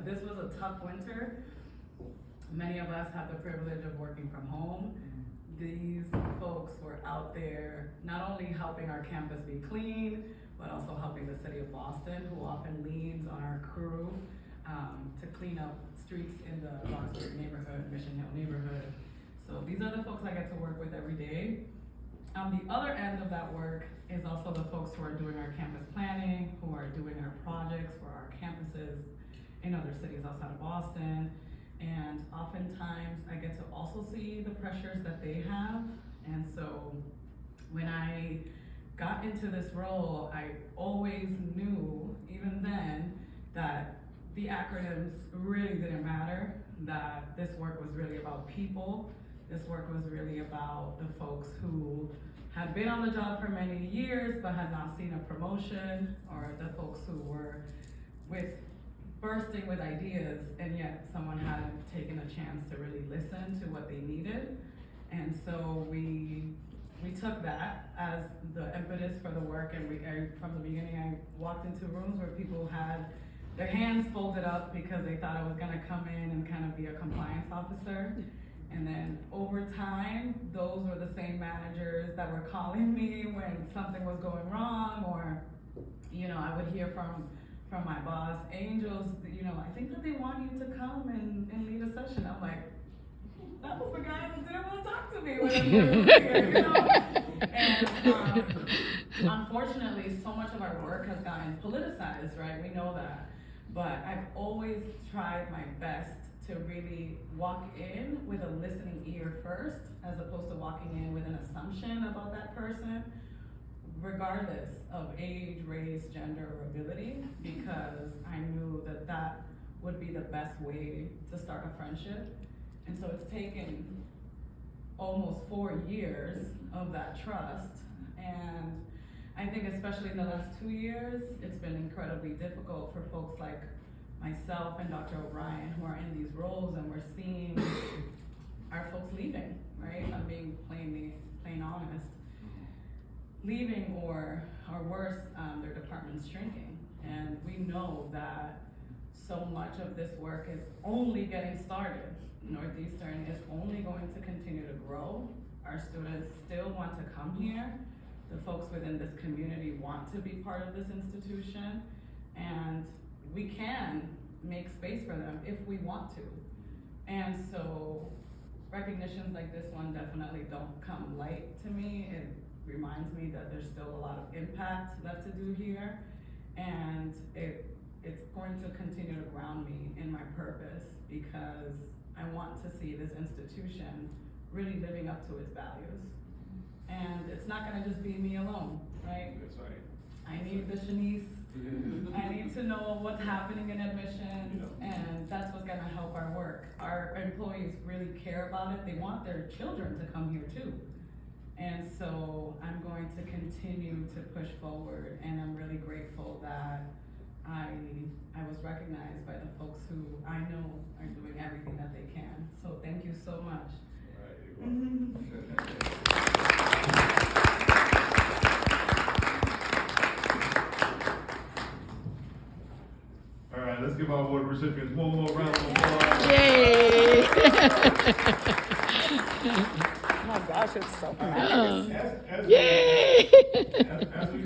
this was a tough winter. Many of us have the privilege of working from home. These folks were out there not only helping our campus be clean, but also helping the city of Boston, who often leans on our crew to clean up streets in the Roxbury neighborhood, Mission Hill neighborhood. So these are the folks I get to work with every day. On the other end of that work is also the folks who are doing our campus planning, who are doing our projects for our campuses in other cities outside of Boston. And oftentimes I get to also see the pressures that they have. And so when I got into this role, I always knew, even then, that the acronyms really didn't matter, that this work was really about people. This work was really about the folks who had been on the job for many years but had not seen a promotion, or the folks who were bursting with ideas, and yet someone hadn't taken a chance to really listen to what they needed. And so we took that as the impetus for the work, and from the beginning I walked into rooms where people had their hands folded up because they thought I was gonna come in and kind of be a compliance officer. And then over time, those were the same managers that were calling me when something was going wrong, or, I would hear from my boss, Angels, I think that they want you to come and lead a session. I'm like, that was the guy who didn't want to talk to me when I was here, And unfortunately, so much of our work has gotten politicized, right? We know that. But I've always tried my best to really walk in with a listening ear first, as opposed to walking in with an assumption about that person, regardless of age, race, gender, or ability, because I knew that that would be the best way to start a friendship. And so it's taken almost 4 years of that trust. And I think especially in the last 2 years, it's been incredibly difficult for folks like myself and Dr. O'Brien, who are in these roles, and we're seeing our folks leaving, right? I'm being plain honest. Leaving, or worse, their department's shrinking. And we know that so much of this work is only getting started. Northeastern is only going to continue to grow. Our students still want to come here. The folks within this community want to be part of this institution, and we can make space for them if we want to. And so recognitions like this one definitely don't come light to me. It reminds me that there's still a lot of impact left to do here, and it's going to continue to ground me in my purpose, because I want to see this institution really living up to its values. And it's not gonna just be me alone, right? That's right. I need the Shanice. I need to know what's happening in admissions, and that's what's gonna help our work. Our employees really care about it. They want their children to come here too. And so I'm going to continue to push forward, and I'm really grateful that I was recognized by the folks who I know are doing everything that they can. So thank you so much. All right, All right, let's give our award recipients one more round of applause. Yay! Oh my gosh, it's so nice. As Yay! we